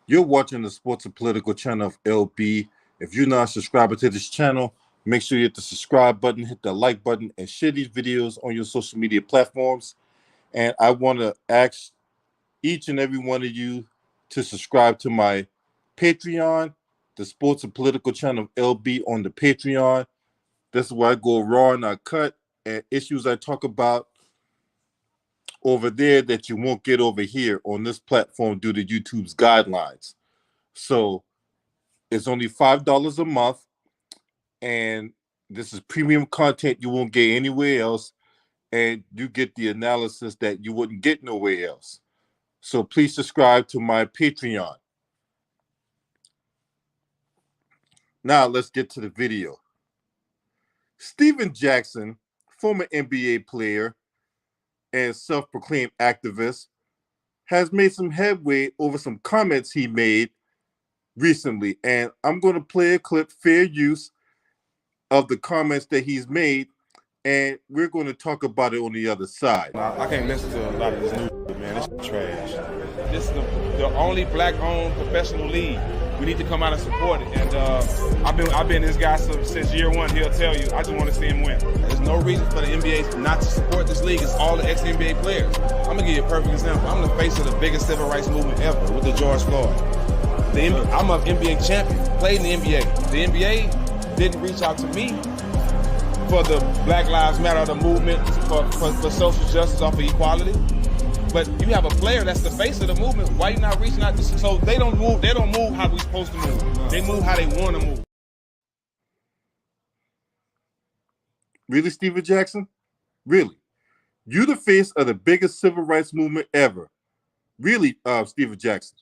You're watching the Sports and Political channel of LB. If you're not a subscriber to this channel, make sure you hit the subscribe button, hit the like button, and share these videos on your social media platforms. And I want to ask each and every one of you to subscribe to my Patreon, the Sports and Political channel of LB on the Patreon. This is where I go raw and I cut, and issues I talk about over there that you won't get over here on this platform due to YouTube's guidelines. So it's only $5 a month, and this is premium content you won't get anywhere else, and you get the analysis that you wouldn't get nowhere else. So please subscribe to my Patreon. Now let's get to the video. Stephen Jackson, former NBA player and self-proclaimed activist, has made some headway over some comments he made recently. And I'm going to play a clip, fair use, of the comments that he's made, and we're going to talk about it on the other side. I can't listen to a lot of this new shit, man. This is trash. This is the only black-owned professional league. We need to come out and support it. And I've been this guy since year one. He'll tell you, I just want to see him win. There's no reason for the NBA not to support this league. It's all the ex-NBA players. I'm gonna give you a perfect example. I'm the face of the biggest civil rights movement ever with the George Floyd. I'm an NBA champion, played in the NBA. The NBA didn't reach out to me for the Black Lives Matter, the movement for social justice, or for equality. But you have a player that's the face of the movement. Why you not reaching out? So they don't move. They don't move how we supposed to move. They move how they want to move. Really, Stephen Jackson? Really? You the face of the biggest civil rights movement ever. Really, Stephen Jackson?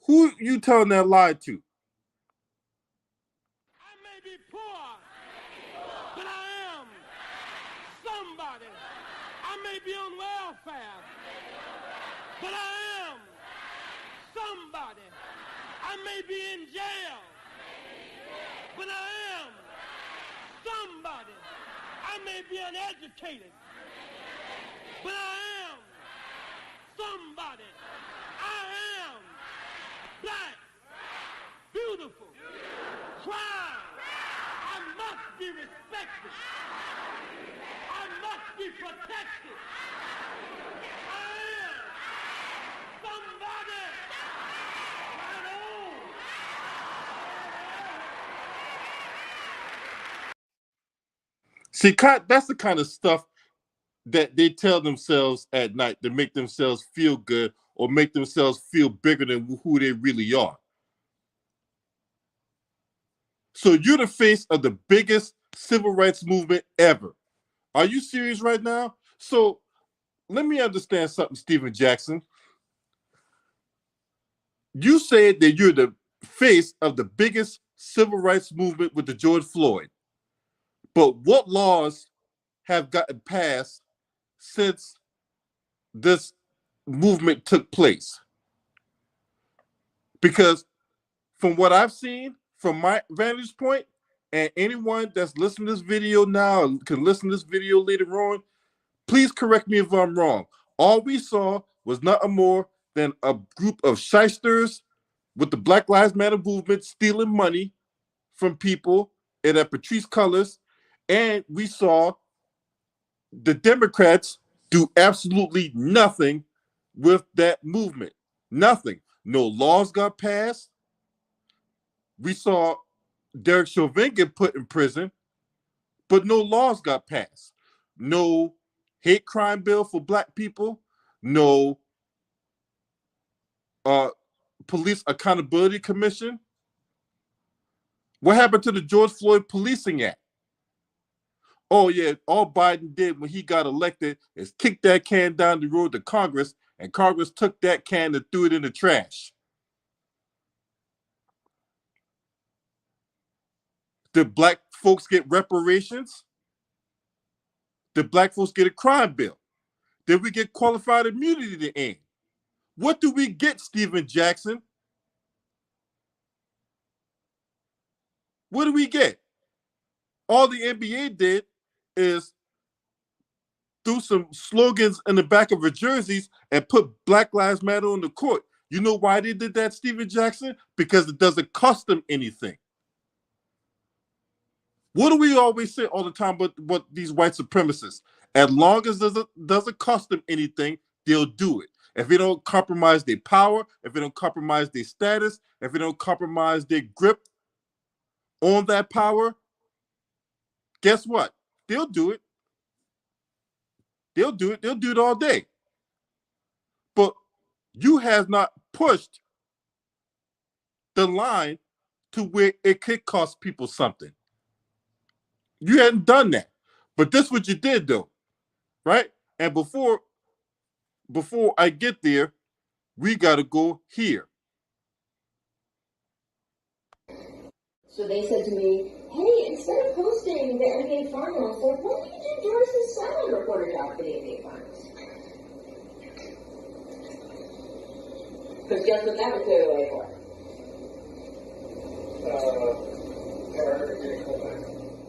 Who you telling that lie to? I may be poor, but I am somebody. I may be on welfare, but I am somebody. I may be in jail, but I am somebody. I may be uneducated, but I am somebody. I am black, beautiful, proud. I must be respected. I must be protected. I am somebody. Right on. See, that's the kind of stuff that they tell themselves at night to make themselves feel good or make themselves feel bigger than who they really are. So you're the face of the biggest civil rights movement ever. Are you serious right now? So let me understand something, Stephen Jackson. You said that you're the face of the biggest civil rights movement with the George Floyd. But what laws have gotten passed since this movement took place? Because from what I've seen, from my vantage point, and anyone that's listening to this video now and can listen to this video later on, please correct me if I'm wrong. All we saw was nothing more than a group of shysters with the Black Lives Matter movement stealing money from people and at Patrisse Cullors, and we saw the Democrats do absolutely nothing with that movement. Nothing. No laws got passed. We saw Derek Chauvin get put in prison, but no laws got passed. No hate crime bill for black people. No police accountability commission. What happened to the George Floyd Policing Act? Oh yeah, all Biden did when he got elected is kick that can down the road to Congress, and Congress took that can and threw it in the trash. Did black folks get reparations? Did black folks get a crime bill? Did we get qualified immunity to end? What do we get, Stephen Jackson? What do we get? All the NBA did is threw some slogans in the back of her jerseys and put Black Lives Matter on the court. You know why they did that, Steven Jackson? Because it doesn't cost them anything. What do we always say all the time about these white supremacists? As long as it doesn't cost them anything, they'll do it. If they don't compromise their power, if they don't compromise their status, if they don't compromise their grip on that power, guess what? They'll do it. They'll do it. They'll do it all day. But you have not pushed the line to where it could cost people something. You hadn't done that. But this is what you did, though, right? And before I get there, we got to go here. So they said to me, hey, instead of hosting the NBA Finals, why don't you do Doris's silent reporter job for the NBA Finals? Because guess what that would clear the way for?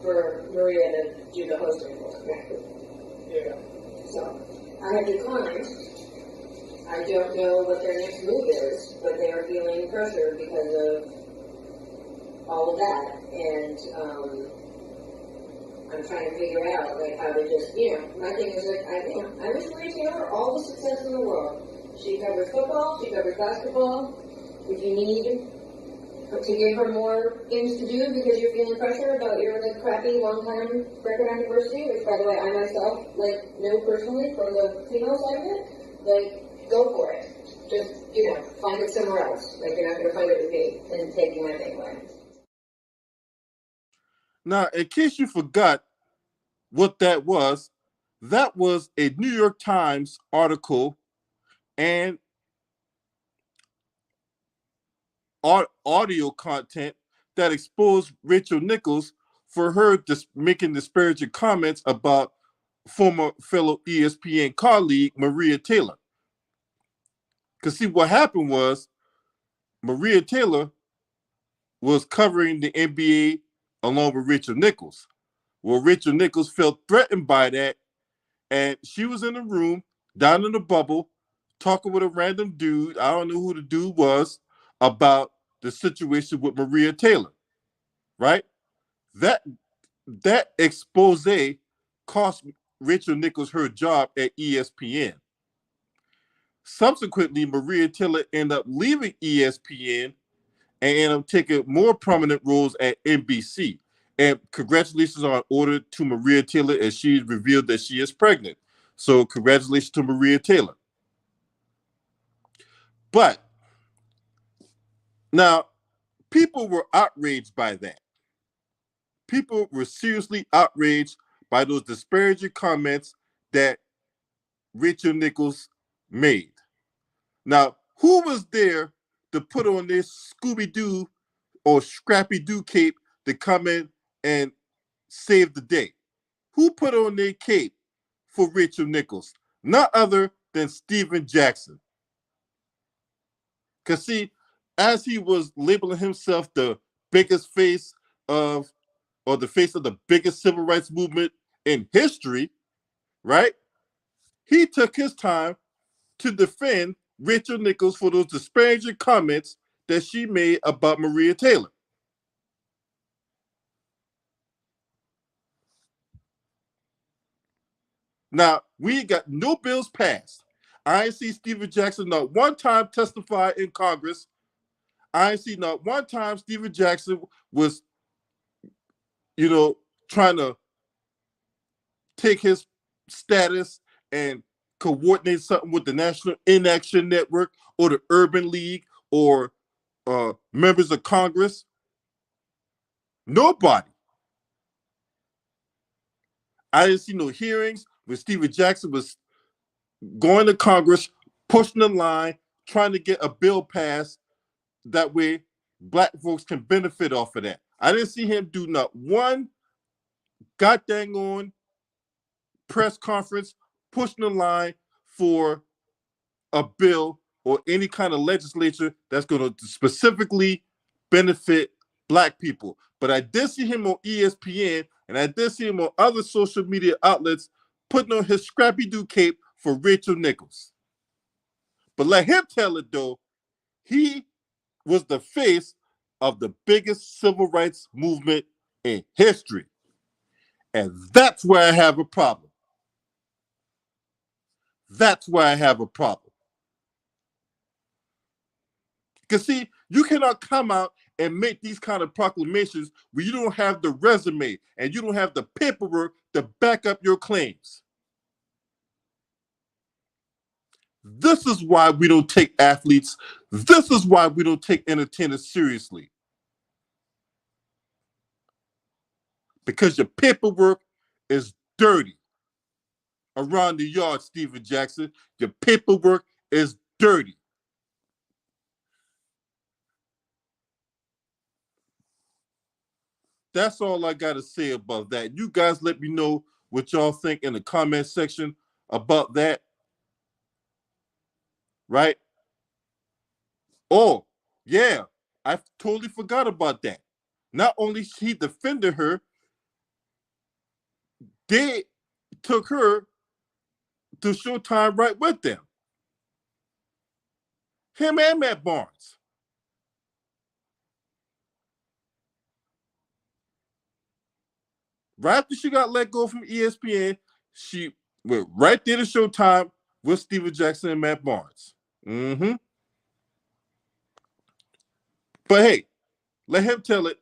For Maria to do the hosting for it. Yeah. So, I have declined. I don't know what their next move is, but they are feeling pressure because of all of that, and I'm trying to figure out like how to just, my thing is like I wish Maria Taylor all the success in the world. She covers football, she covers basketball. If you need to give her more things to do because you're feeling pressure about your like crappy long-time record on diversity, which by the way I myself know personally from the female side of it, go for it. Just find it somewhere else. You're not going to find it with me and taking my thing away. Now, in case you forgot what that was a New York Times article and audio content that exposed Rachel Nichols for her making disparaging comments about former fellow ESPN colleague Maria Taylor. Because see, what happened was Maria Taylor was covering the NBA along with Rachel Nichols. Well, Rachel Nichols felt threatened by that, and she was in the room, down in the bubble, talking with a random dude, I don't know who the dude was, about the situation with Maria Taylor, right? That expose cost Rachel Nichols her job at ESPN. Subsequently, Maria Taylor ended up leaving ESPN and ended up taking more prominent roles at NBC. And congratulations are in order to Maria Taylor as she revealed that she is pregnant. So congratulations to Maria Taylor. But now, people were outraged by that. People were seriously outraged by those disparaging comments that Rachel Nichols made. Now, who was there to put on this Scooby-Doo or Scrappy-Doo cape to come in and save the day? Who put on their cape for Rachel Nichols? None other than Steven Jackson. Because see, as he was labeling himself the biggest face of, or the face of the biggest civil rights movement in history, right? He took his time to defend Rachel Nichols for those disparaging comments that she made about Maria Taylor. Now, we got no bills passed. I ain't see Steven Jackson not one time testify in Congress. I ain't see not one time Steven Jackson was, trying to take his status and coordinate something with the National Inaction Network or the Urban League or members of Congress. Nobody. I didn't see no hearings when Steven Jackson was going to Congress, pushing the line, trying to get a bill passed. That way, black folks can benefit off of that. I didn't see him do not one goddamn on press conference pushing the line for a bill or any kind of legislature that's going to specifically benefit black people. But I did see him on ESPN and I did see him on other social media outlets putting on his Scrappy-Doo cape for Rachel Nichols. But let him tell it, though, He was the face of the biggest civil rights movement in history. And that's where I have a problem. That's where I have a problem. Because see, you cannot come out and make these kind of proclamations where you don't have the resume and you don't have the paperwork to back up your claims. This is why we don't take athletes. This is why we don't take entertainers seriously. Because your paperwork is dirty. Around the yard, Steven Jackson, your paperwork is dirty. That's all I got to say about that. You guys let me know what y'all think in the comment section about that. Right? Oh, yeah, I totally forgot about that. Not only he defended her, they took her to Showtime right with them. Him and Matt Barnes. Right after she got let go from ESPN, she went right there to Showtime with Steven Jackson and Matt Barnes. But hey, let him tell it.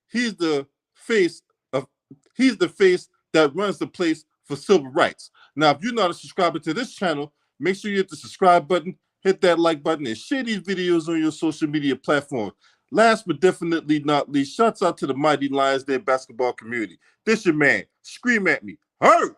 He's the face that runs the place for civil rights. Now, if you're not a subscriber to this channel, make sure you hit the subscribe button, hit that like button, and share these videos on your social media platform. Last but definitely not least, shouts out to the Mighty Lions Den basketball community. This your man. Scream at me. Hurt!